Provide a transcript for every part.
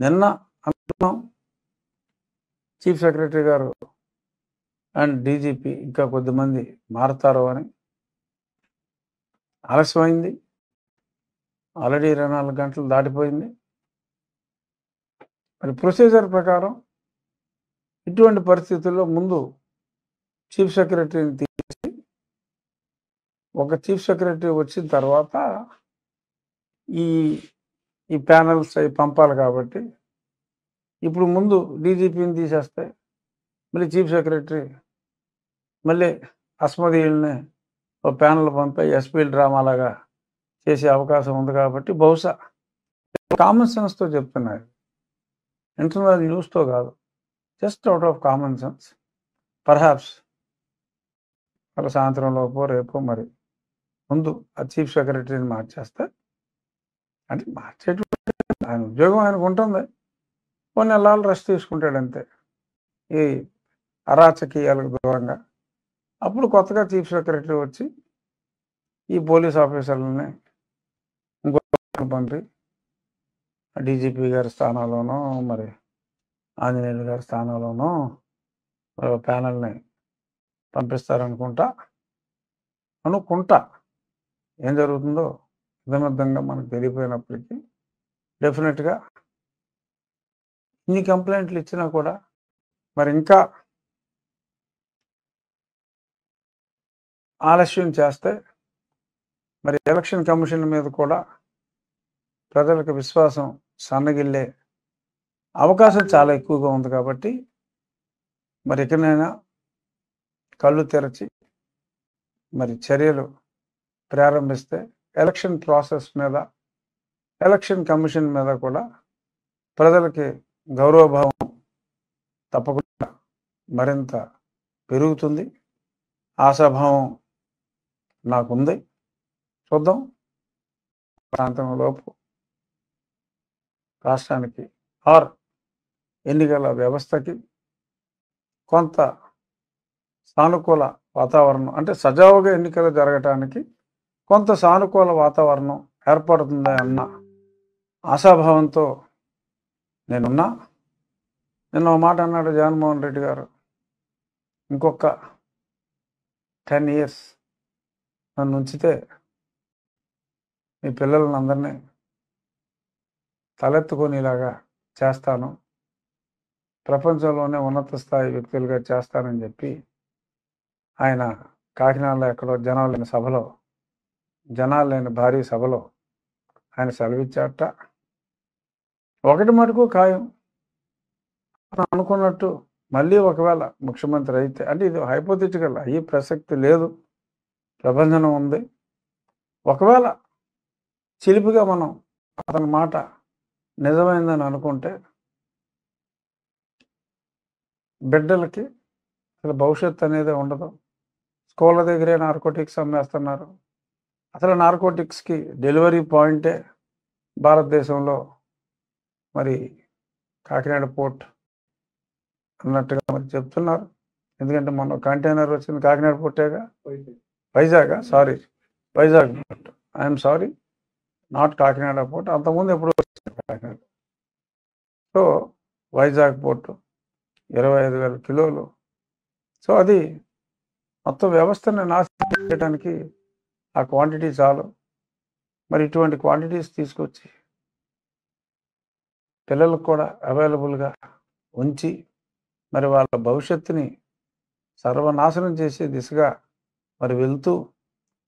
నిన్న అనుకున్నాం chief secretary గారు అండ్ డీజీపీ ఇంకా కొద్దిమంది మారతారు అని. ఆలస్యమైంది. ఆల్రెడీ 24 గంటలు దాటిపోయింది. మరి ప్రొసీజర్ ప్రకారం ఇటువంటి పరిస్థితుల్లో ముందు చీఫ్ సెక్రటరీని తీసి ఒక చీఫ్ సెక్రటరీ వచ్చిన తర్వాత ఈ ఈ ప్యానల్స్ అవి పంపాలి కాబట్టి ఇప్పుడు ముందు డీజీపీని తీసేస్తే మళ్ళీ చీఫ్ సెక్రటరీ మళ్ళీ అస్మదీయుల్ని ఒక ప్యానల్ పంపే ఎస్పీ డ్రామాలాగా చేసే అవకాశం ఉంది కాబట్టి బహుశా కామన్ సెన్స్తో చెప్తున్నారు, ఇంటర్నల్ న్యూస్తో కాదు, just out of common sense. Perhaps అలా సాయంత్రం లోపో రేపో మరి ముందు ఆ చీఫ్ సెక్రటరీని మార్చేస్తే, అంటే మార్చేటువంటి ఆయన ఉద్యోగం ఆయనకు ఉంటుంది, కొన్ని నెలలు రెస్ట్ తీసుకుంటాడు అంతే ఈ అరాచకీయాలకు దూరంగా. అప్పుడు కొత్తగా చీఫ్ సెక్రటరీ వచ్చి ఈ పోలీస్ ఆఫీసర్లని ఇంకో పంపి డీజీపీ గారి స్థానంలోనో మరి ఆంజనేయులు గారి స్థానంలోనో ప్యానల్ని పంపిస్తారనుకుంటా. ఏం జరుగుతుందో ఇదమిద్దంగా మనకు తెలియపోయినప్పటికీ డెఫినెట్గా ఇన్ని కంప్లైంట్లు ఇచ్చినా కూడా మరి ఇంకా ఆలస్యం చేస్తే మరి ఎలక్షన్ కమిషన్ మీద కూడా ప్రజలకు విశ్వాసం సన్నగిల్లే అవకాశం చాలా ఎక్కువగా ఉంది కాబట్టి మరి ఎక్కడైనా కళ్ళు తెరచి మరి చర్యలు ప్రారంభిస్తే ఎలక్షన్ ప్రాసెస్ మీద, ఎలక్షన్ కమిషన్ మీద కూడా ప్రజలకి గౌరవభావం తప్పకుండా మరింత పెరుగుతుంది. ఆశాభావం నాకుంది. చూద్దాం. ప్రాంతంలోపు రాష్ట్రానికి ఆర్ ఎన్నికల వ్యవస్థకి కొంత సానుకూల వాతావరణం, అంటే సజావుగా ఎన్నికలు జరగటానికి కొంత సానుకూల వాతావరణం ఏర్పడుతుంది అన్న ఆశాభావంతో నేనున్నా. నిన్న ఒక మాట అన్నాడు జగన్మోహన్ రెడ్డి గారు, ఇంకొక 10 years నన్ను ఉంచితే మీ పిల్లలను అందరినీ తలెత్తుకునేలాగా చేస్తాను, ప్రపంచంలోనే ఉన్నత స్థాయి వ్యక్తులుగా చేస్తానని చెప్పి ఆయన కాకినాడలో ఎక్కడో జనాలు లేని భారీ సభలో ఆయన సెలవిచ్చాట. ఒకటి మటుకు ఖాయం, అనుకున్నట్టు మళ్ళీ ఒకవేళ ముఖ్యమంత్రి అయితే, అంటే ఇది హైపోథెటికల్, అయ్యే ప్రసక్తి లేదు, ప్రభంజనం ఉంది. ఒకవేళ చిలిపిగా మనం అతని మాట నిజమైందని అనుకుంటే బిడ్డలకి అసలు భవిష్యత్తు అనేది ఉండదు. స్కూళ్ళ దగ్గరే నార్కోటిక్స్ అమ్మేస్తున్నారు. అసలు నార్కోటిక్స్కి డెలివరీ పాయింటే భారతదేశంలో మరి కాకినాడ పోర్ట్ అన్నట్టుగా మరి చెప్తున్నారు. ఎందుకంటే మొన్న కంటైనర్ వచ్చింది కాకినాడ పోర్టేగా, Vizag port. I'm sorry, not Kakinada port. అంతకుముందు ఎప్పుడు వచ్చింది కాకినాడ. సో వైజాగ్ పోర్టు 25,000 కిలోలు. సో అది మొత్తం వ్యవస్థను నాశనం చేయడానికి ఆ క్వాంటిటీ చాలు. మరి ఇటువంటి క్వాంటిటీస్ తీసుకొచ్చి పిల్లలకు కూడా అవైలబుల్గా ఉంచి మరి వాళ్ళ భవిష్యత్తుని సర్వనాశనం చేసే దిశగా మరి వెళ్తూ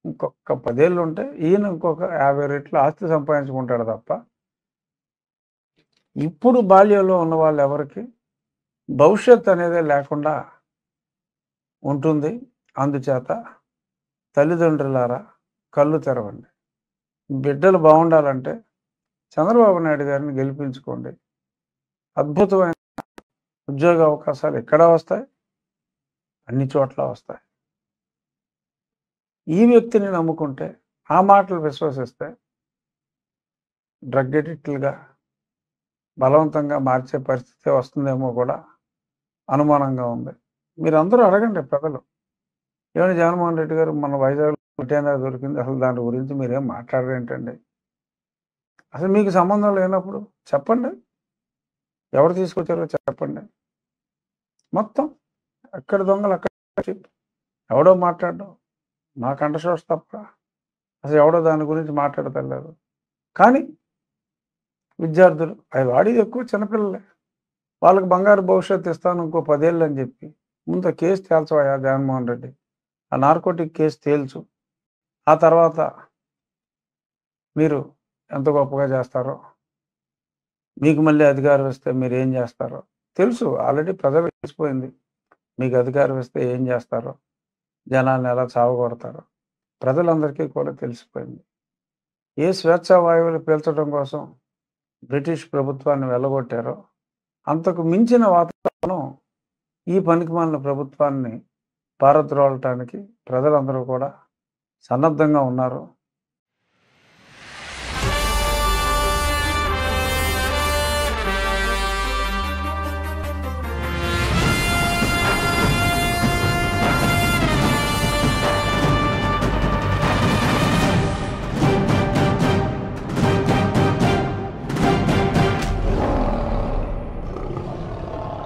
ఇంకొక 10 ఏళ్ళు ఉంటే ఈయన ఇంకొక 50 రెట్లు ఆస్తి సంపాదించుకుంటాడు తప్ప ఇప్పుడు బాల్యంలో ఉన్న వాళ్ళు ఎవరికి భవిష్యత్తు అనేది లేకుండా ఉంటుంది. అందుచేత తల్లిదండ్రులారా కళ్ళు తెరవండి. బిడ్డలు బాగుండాలంటే చంద్రబాబు నాయుడు గారిని గెలిపించుకోండి. అద్భుతమైన ఉద్యోగ అవకాశాలు ఎక్కడ వస్తాయి, అన్ని చోట్ల వస్తాయి. ఈ వ్యక్తిని నమ్ముకుంటే, ఆ మాటలు విశ్వసిస్తే డ్రగ్ ఎడిక్ట్లుగా బలవంతంగా మార్చే పరిస్థితి వస్తుందేమో కూడా అనుమానంగా ఉంది. మీరందరూ అడగండి ప్రజలు, ఏమైనా జగన్మోహన్ రెడ్డి గారు మన వైజాగ్లో కంటైనర్ దొరికింది, అసలు దాని గురించి మీరేం మాట్లాడరేంటండి? అసలు మీకు సంబంధం లేనప్పుడు చెప్పండి. ఎవరు తీసుకొచ్చారో చెప్పండి. మొత్తం ఎక్కడ దొంగలు అక్కడ చెప్పు. ఎవడో మాట్లాడడం మా కంఠశోష తప్ప అసలు ఎవడో దాని గురించి మాట్లాడతలేదు. కానీ విద్యార్థులు అవి వాడేది ఎక్కువ చిన్నపిల్లలే. వాళ్ళకి బంగారు భవిష్యత్తు ఇస్తాను ఇంకో 10 ఏళ్ళు అని చెప్పి ముందు ఆ కేసు తేల్చవయ్యా జగన్మోహన్ రెడ్డి. ఆ నార్కోటిక్ కేసు తేల్చు. ఆ తర్వాత మీరు ఎంత గొప్పగా చేస్తారో, మీకు మళ్ళీ అధికారం ఇస్తే మీరేం చేస్తారో తెలుసు. ఆల్రెడీ ప్రజలకు తెలిసిపోయింది. మీకు అధికారం ఇస్తే ఏం చేస్తారో, జనాన్ని ఎలా చావగొడతారో ప్రజలందరికీ కూడా తెలిసిపోయింది. ఏ స్వేచ్ఛా వాయువులు పీల్చడం కోసం బ్రిటిష్ ప్రభుత్వాన్ని వెళ్ళగొట్టారో అంతకు మించిన వాతావరణం ఈ పనికిమాలిన ప్రభుత్వాన్ని పారద్రోలటానికి ప్రజలందరూ కూడా సన్నద్ధంగా ఉన్నారు.